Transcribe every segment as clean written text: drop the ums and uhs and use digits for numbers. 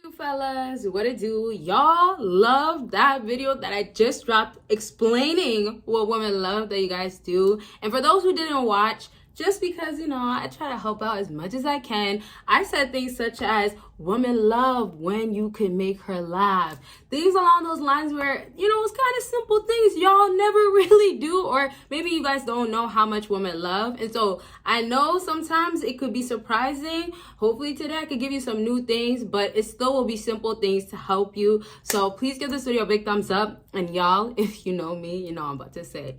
do, fellas? What it do? Y'all love that video that I just dropped explaining what women love that you guys do. And for those who didn't watch, just because, I try to help out as much as I can, I said things such as women love when you can make her laugh. Things along those lines where, it's kind of simple things y'all never really do, or maybe you guys don't know how much women love. And so I know sometimes it could be surprising. Hopefully today I could give you some new things, but it still will be simple things to help you. So please give this video a big thumbs up. And y'all, if you know me, you know I'm about to say,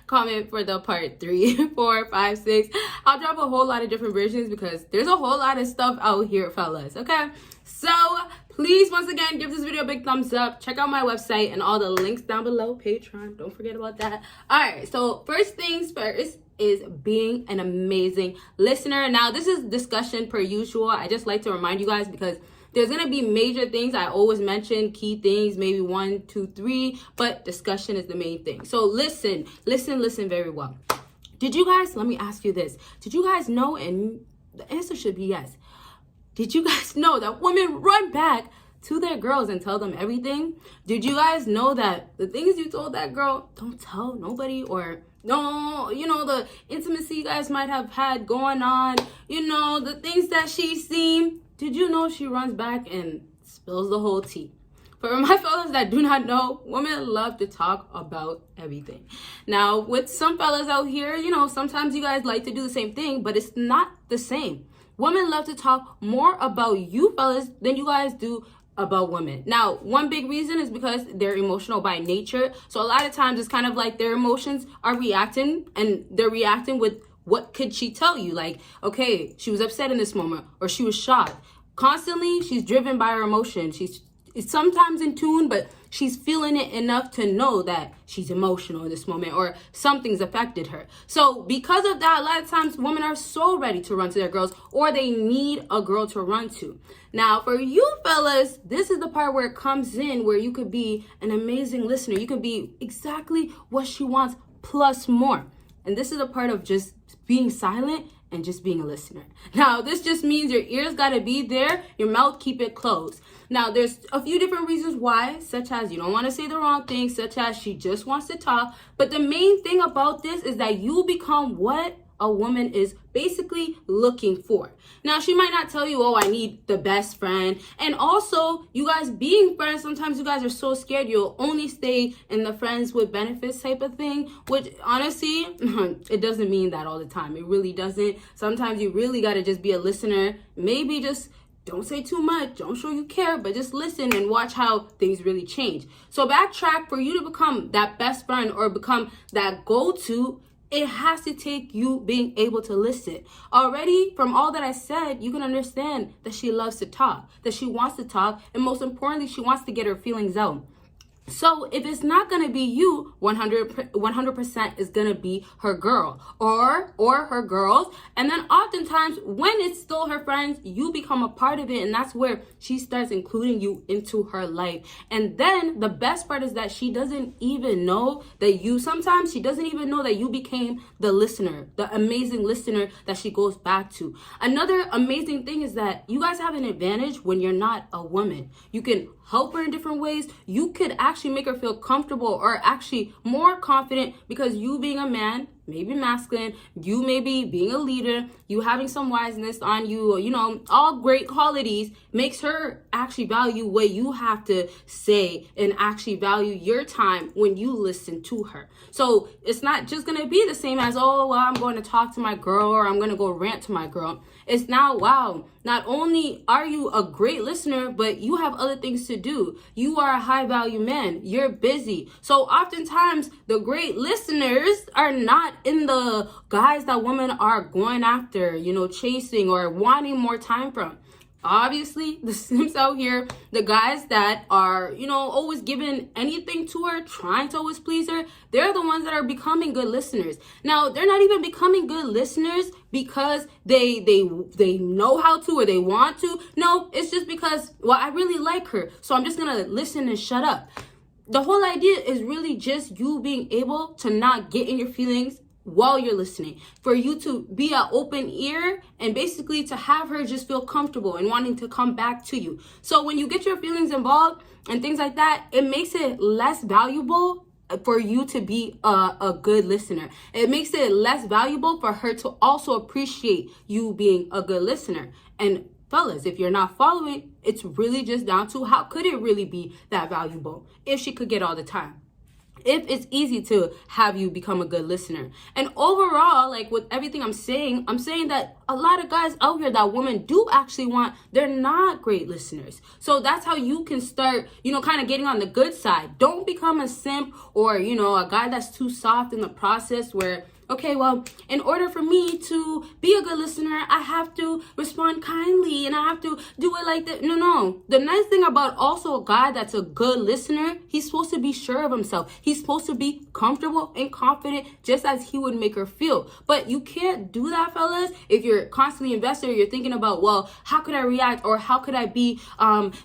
comment for the part 3, 4, 5, 6. I'll drop a whole lot of different versions because there's a whole lot of stuff out here, fellas. Okay, so please, once again, give this video a big thumbs up. Check out my website and all the links down below. Patreon, don't forget about that. All right, so first things first is being an amazing listener. Now, this is discussion per usual. I just like to remind you guys because there's going to be major things. I always mention key things, maybe 1, 2, 3, but discussion is the main thing. So listen very well. Did you guys, let me ask you this. Did you guys know, and the answer should be yes. Did you guys know that women run back to their girls and tell them everything? Did you guys know that the things you told that girl, don't tell nobody, or no, the intimacy you guys might have had going on, the things that she's seen, did you know she runs back and spills the whole tea? For my fellas that do not know, women love to talk about everything. Now, with some fellas out here, sometimes you guys like to do the same thing, but it's not the same. Women love to talk more about you fellas than you guys do about women. Now, one big reason is because they're emotional by nature. So a lot of times it's kind of like their emotions are reacting, and they're reacting with what could she tell you? Like, okay, she was upset in this moment, or she was shocked. Constantly, she's driven by her emotion. She's sometimes in tune, but she's feeling it enough to know that she's emotional in this moment or something's affected her. So because of that, a lot of times women are so ready to run to their girls, or they need a girl to run to. Now, for you fellas, this is the part where it comes in, where you could be an amazing listener. You could be exactly what she wants plus more. And this is a part of just being silent and just being a listener. Now, this just means your ears got to be there, your mouth keep it closed. Now, there's a few different reasons why, such as you don't want to say the wrong thing, such as she just wants to talk. But the main thing about this is that you become what a woman is basically looking for. Now, she might not tell you, oh, I need the best friend. And also, you guys being friends, sometimes you guys are so scared you'll only stay in the friends with benefits type of thing, which honestly, it doesn't mean that all the time. It really doesn't. Sometimes you really got to just be a listener. Maybe just don't say too much, don't show you care, but just listen and watch how things really change. So backtrack, for you to become that best friend or become that go-to, it has to take you being able to listen. Already, from all that I said, you can understand that she loves to talk, that she wants to talk, and most importantly, she wants to get her feelings out. So if it's not going to be you, 100% is going to be her girl or her girls. And then oftentimes when it's still her friends, you become a part of it. And that's where she starts including you into her life. And then the best part is that she doesn't even know that sometimes she doesn't even know that you became the listener, the amazing listener that she goes back to. Another amazing thing is that you guys have an advantage when you're not a woman. You can help her in different ways. You could actually make her feel comfortable or actually more confident because you being a man, maybe masculine, you maybe being a leader, you having some wiseness on you, all great qualities makes her actually value what you have to say and actually value your time when you listen to her. So it's not just going to be the same as, oh, well, I'm going to talk to my girl or I'm going to go rant to my girl. It's now, wow, not only are you a great listener, but you have other things to do. You are a high value man. You're busy. So oftentimes the great listeners are not in the guys that women are going after, chasing or wanting more time from. Obviously, the simps out here, the guys that are, always giving anything to her, trying to always please her, they're the ones that are becoming good listeners. Now, they're not even becoming good listeners because they know how to or they want to. No, it's just because, well, I really like her, so I'm just going to listen and shut up. The whole idea is really just you being able to not get in your feelings while you're listening, for you to be an open ear, and basically to have her just feel comfortable and wanting to come back to you. So when you get your feelings involved and things like that, it makes it less valuable for you to be a good listener. It makes it less valuable for her to also appreciate you being a good listener. And fellas, if you're not following, it's really just down to how could it really be that valuable if she could get all the time, if it's easy to have you become a good listener. And overall, like with everything I'm saying that a lot of guys out here that women do actually want, they're not great listeners. So that's how you can start, kind of getting on the good side. Don't become a simp or, a guy that's too soft in the process where, okay, well, in order for me to be a good listener, I have to respond kindly and I have to do it like that. No. The nice thing about also a guy that's a good listener, he's supposed to be sure of himself. He's supposed to be comfortable and confident, just as he would make her feel. But you can't do that, fellas, if you're constantly invested or you're thinking about, well, how could I react or how could I be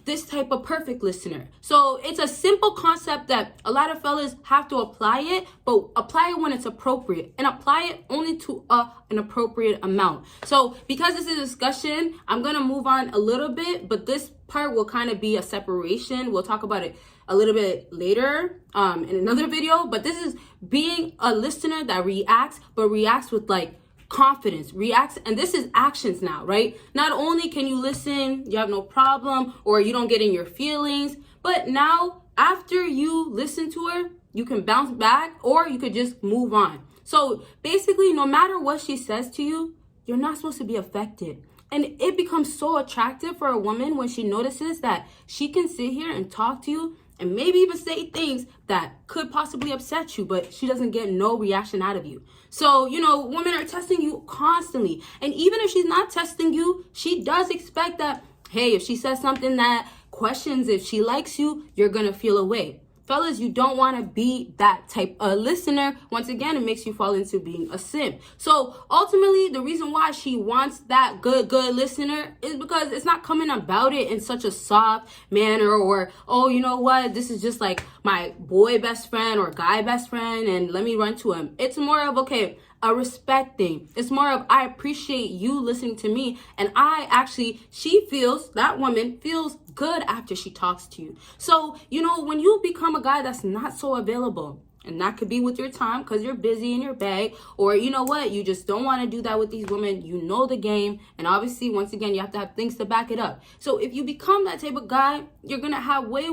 this type of perfect listener? So it's a simple concept that a lot of fellas have to apply it, but apply it when it's appropriate. And apply it only to an appropriate amount. So because this is a discussion, I'm going to move on a little bit, but this part will kind of be a separation. We'll talk about it a little bit later in another video, but this is being a listener that reacts, but reacts with like confidence, reacts, and this is actions now, right? Not only can you listen, you have no problem, or you don't get in your feelings, but now after you listen to her, you can bounce back or you could just move on. So basically, no matter what she says to you, you're not supposed to be affected. And it becomes so attractive for a woman when she notices that she can sit here and talk to you and maybe even say things that could possibly upset you, but she doesn't get no reaction out of you. So, women are testing you constantly. And even if she's not testing you, she does expect that, hey, if she says something that questions if she likes you, you're going to feel away. Fellas, you don't want to be that type of listener. Once again, it makes you fall into being a simp. So ultimately, the reason why she wants that good listener is because it's not coming about it in such a soft manner or, oh, you know what, this is just like my boy best friend or guy best friend and let me run to him. It's more of, okay, a respect thing. It's more of, I appreciate you listening to me, and that woman feels good after she talks to you. So, when you become a guy that's not so available, and that could be with your time because you're busy in your bag, or you just don't want to do that with these women. You know the game, and obviously, once again, you have to have things to back it up. So if you become that type of guy, you're gonna have way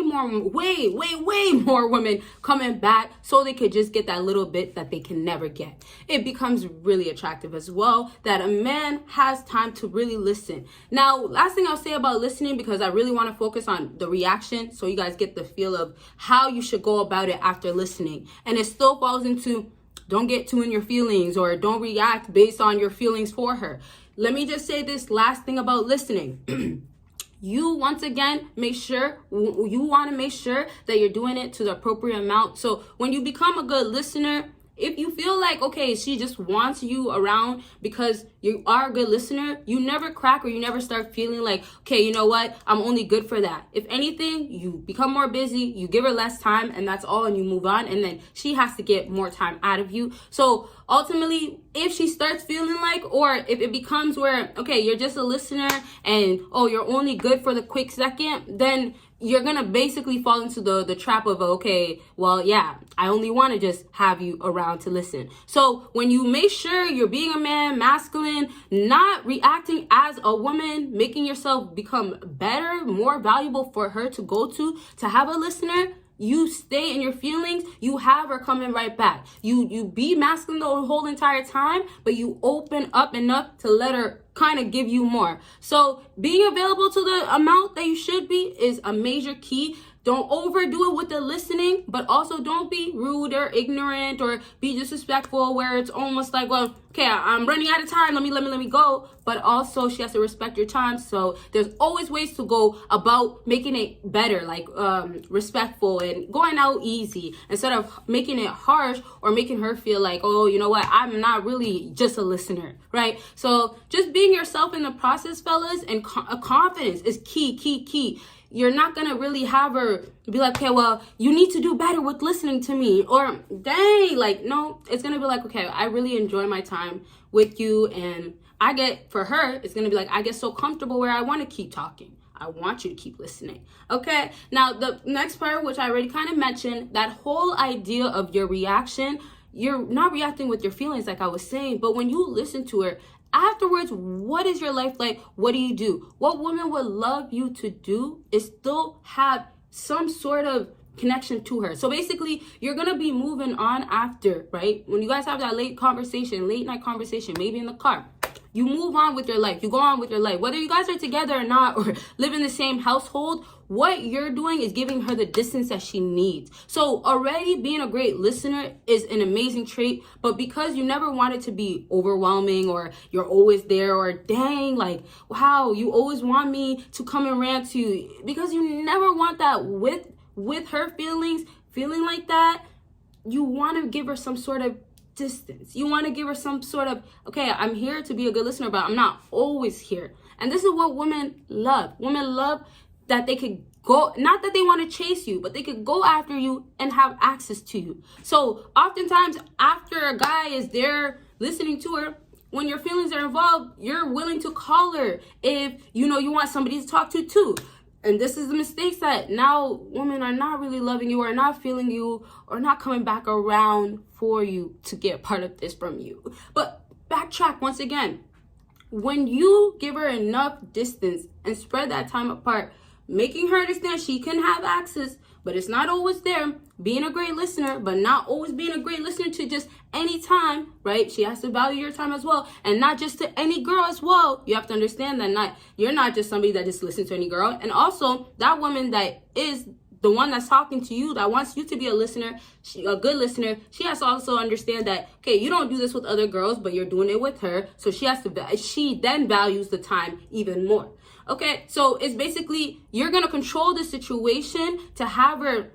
more women coming back, so they could just get that little bit that they can never get. It becomes really attractive as well that a man has time to really listen. Now, last thing I'll say about listening, because I really want to focus on the reaction, so you guys get the feel of how you should go about it after listening. And it still falls into, don't get too in your feelings or don't react based on your feelings for her. Let me just say this last thing about listening. You once again make sure that you're doing it to the appropriate amount. So when you become a good listener, if you feel like, okay, she just wants you around because you are a good listener, you never crack or you never start feeling like, okay, you know what, I'm only good for that. If anything, you become more busy, you give her less time, and that's all, and you move on, and then she has to get more time out of you. So ultimately, if she starts feeling like, or if it becomes where, okay, you're just a listener and, oh, you're only good for the quick second, then you're going to basically fall into the trap of, okay, well, yeah, I only want to just have you around to listen. So when you make sure you're being a man, masculine, not reacting as a woman, making yourself become better, more valuable for her to go to have a listener, you stay in your feelings, you have her coming right back. You be masculine the whole entire time, but you open up enough to let her kind of give you more. So being available to the amount that you should be is a major key. Don't overdo it with the listening, but also don't be rude or ignorant or be disrespectful where it's almost like, well, okay, I'm running out of time. Let me go. But also she has to respect your time. So there's always ways to go about making it better, like respectful and going out easy instead of making it harsh or making her feel like, oh, you know what, I'm not really just a listener, right? So just being yourself in the process, fellas, and confidence is key. you're not gonna really have her be like, okay, well, you need to do better with listening to me, or dang, like, no, it's gonna be like, okay, I really enjoy my time with you, and for her, it's gonna be like, I get so comfortable where I want to keep talking. I want you to keep listening. Okay, now the next part, which I already kind of mentioned, that whole idea of your reaction, you're not reacting with your feelings like I was saying, but when you listen to her, afterwards, what is your life like? What do you do? What woman would love you to do is still have some sort of connection to her. So basically, you're gonna be moving on after, right? When you guys have that late night conversation, maybe in the car, you move on with your life. You go on with your life. Whether you guys are together or not, or live in the same household, what you're doing is giving her the distance that she needs. So already being a great listener is an amazing trait, but because you never want it to be overwhelming, or you're always there, or dang, like, wow, you always want me to come and rant to you, because you never want that with her feeling like that, you want to give her some sort of distance. You want to give her some sort of, okay, I'm here to be a good listener, but I'm not always here. And this is what women love. Women love that they could go, not that they want to chase you, but they could go after you and have access to you. So oftentimes after a guy is there listening to her, when your feelings are involved, you're willing to call her if you know you want somebody to talk to too. And this is the mistakes that now women are not really loving you, or not feeling you, or not coming back around for you to get part of this from you. But backtrack once again. When you give her enough distance and spread that time apart, making her understand she can have access, but it's not always there, being a great listener, but not always being a great listener to just any time, right? She has to value your time as well, and not just to any girl as well. You have to understand that you're not just somebody that just listens to any girl. And also, that woman that is the one that's talking to you, that wants you to be a listener, a good listener, she has to also understand that, okay, you don't do this with other girls, but you're doing it with her. So she then values the time even more. Okay, so it's basically, you're going to control the situation to have her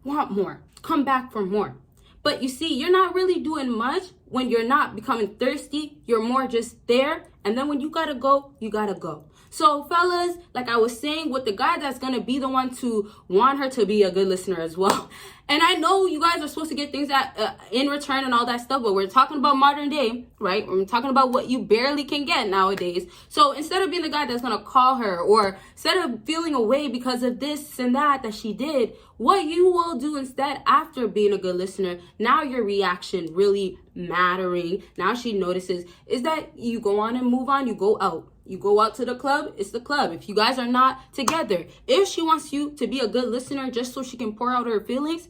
want more, come back for more. But you see, you're not really doing much when you're not becoming thirsty. You're more just there. And then when you gotta go, you gotta go. So fellas, like I was saying, with the guy that's gonna be the one to want her to be a good listener as well. And I know you guys are supposed to get things that in return and all that stuff, but we're talking about modern day, right? We're talking about what you barely can get nowadays. So instead of being the guy that's gonna call her, or instead of feeling away because of this and that she did, what you will do instead, after being a good listener, now your reaction really mattering, now she notices, is that you go on and move on. You go out. You go out to the club, it's the club. If you guys are not together, if she wants you to be a good listener just so she can pour out her feelings,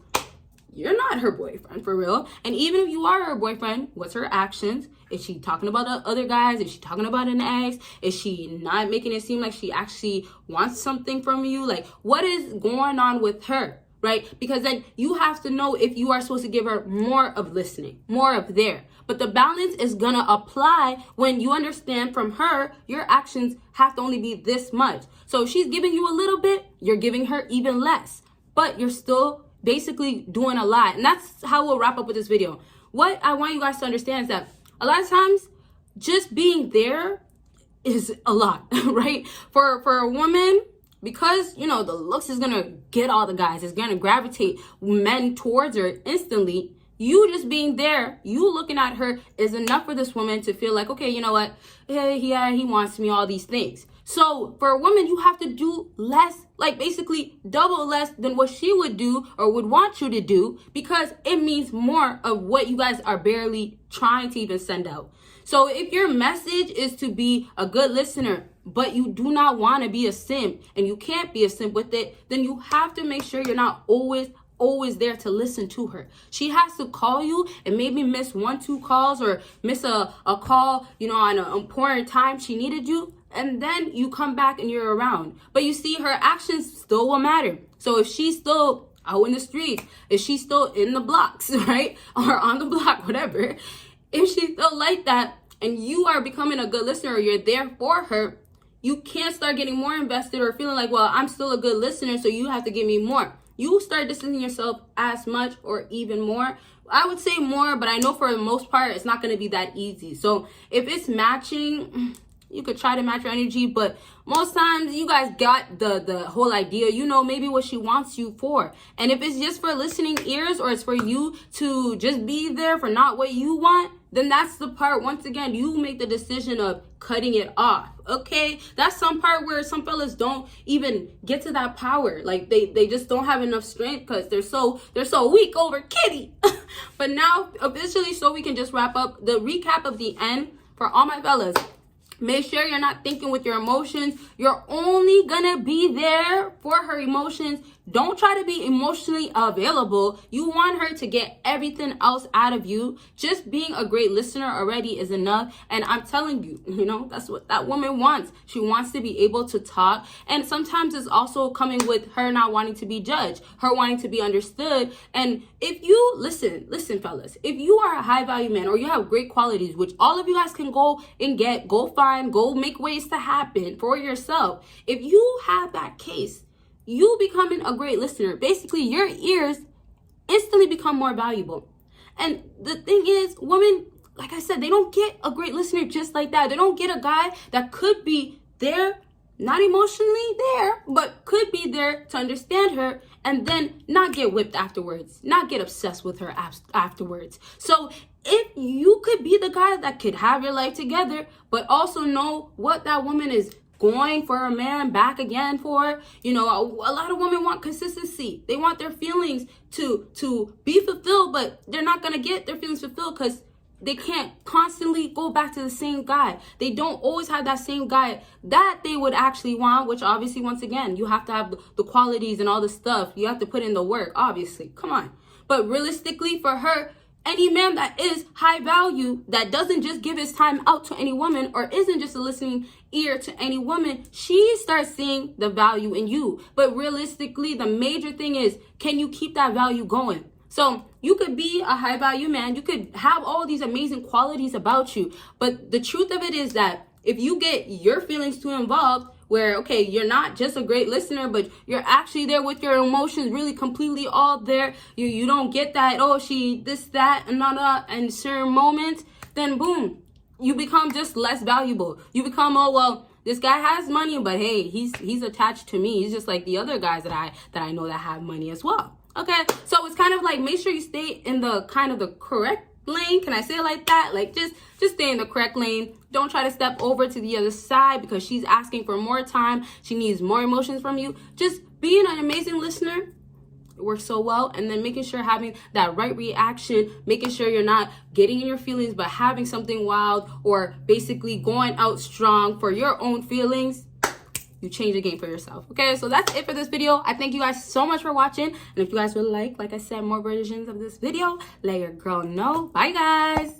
you're not her boyfriend for real. And even if you are her boyfriend, what's her actions? Is she talking about the other guys? Is she talking about an ex? Is she not making it seem like she actually wants something from you? Like, what is going on with her? Right? Because then you have to know if you are supposed to give her more of listening, more of there. But the balance is going to apply when you understand from her, your actions have to only be this much. So if she's giving you a little bit, you're giving her even less. But you're still basically doing a lot. And that's how we'll wrap up with this video. What I want you guys to understand is that a lot of times just being there is a lot, right? For a woman, because, you know, the looks is going to get all the guys. It's going to gravitate men towards her instantly. You just being there, you looking at her is enough for this woman to feel like, okay, you know what? Yeah, he wants me, all these things. So for a woman, you have to do less, like basically double less than what she would do or would want you to do, because it means more of what you guys are barely trying to even send out. So if your message is to be a good listener, but you do not want to be a simp, and you can't be a simp with it, then you have to make sure you're not always there to listen to her. She has to call you and maybe miss 1-2 calls, or miss a call, you know, on an important time she needed you, and then you come back and you're around. But you see, her actions still will matter. So if she's still out in the streets, if she's still in the blocks, right, or on the block, whatever, if she's still like that, and you are becoming a good listener, or you're there for her, you can't start getting more invested or feeling like, well, I'm still a good listener, so you have to give me more. You start distancing yourself as much or even more. I would say more, but I know for the most part, it's not going to be that easy. So if it's matching, you could try to match your energy, but most times you guys got the whole idea. You know maybe what she wants you for. And if it's just for listening ears, or it's for you to just be there for not what you want, then that's the part, once again, you make the decision of cutting it off. Okay, that's some part where some fellas don't even get to that power. Like they just don't have enough strength because they're so weak over kitty. But now officially, so we can just wrap up the recap of the end for all my fellas. Make sure you're not thinking with your emotions. You're only gonna be there for her emotions. Don't try to be emotionally available. You want her to get everything else out of you. Just being a great listener already is enough. And I'm telling you, you know, that's what that woman wants. She wants to be able to talk. And sometimes it's also coming with her not wanting to be judged, her wanting to be understood. And if you listen, fellas, if you are a high value man, or you have great qualities, which all of you guys can go and get, go find, go make ways to happen for yourself. If you have that case, you becoming a great listener, basically your ears instantly become more valuable. And the thing is, women, like I said, they don't get a great listener just like that. They don't get a guy that could be there, not emotionally there, but could be there to understand her, and then not get whipped afterwards, not get obsessed with her afterwards. So if you could be the guy that could have your life together, but also know what that woman is going for a man back again for, you know, a lot of women want consistency. They want their feelings to be fulfilled, but they're not going to get their feelings fulfilled because they can't constantly go back to the same guy. They don't always have that same guy that they would actually want, which obviously, once again, you have to have the qualities and all the stuff. You have to put in the work, obviously. Come on. But realistically, for her, any man that is high value, that doesn't just give his time out to any woman, or isn't just a listening ear to any woman, she starts seeing the value in you. But realistically, the major thing is, can you keep that value going? So you could be a high value man, you could have all these amazing qualities about you, but the truth of it is that if you get your feelings too involved, where, okay, you're not just a great listener, but you're actually there with your emotions really completely all there. You don't get that, oh, she this, that, and that, and certain moments, then boom, you become just less valuable. You become, oh, well, this guy has money, but hey, he's attached to me. He's just like the other guys that I know that have money as well. Okay, so it's kind of like, make sure you stay in the kind of the correct lane. Can I say it like that? Like just stay in the correct lane. Don't try to step over to the other side because she's asking for more time. She needs more emotions from you. Just being an amazing listener, it works so well. And then making sure having that right reaction, making sure you're not getting in your feelings, but having something wild, or basically going out strong for your own feelings. You change the game for yourself. Okay, so that's it for this video. I thank you guys so much for watching. And if you guys would like I said, more versions of this video, let your girl know. Bye, guys.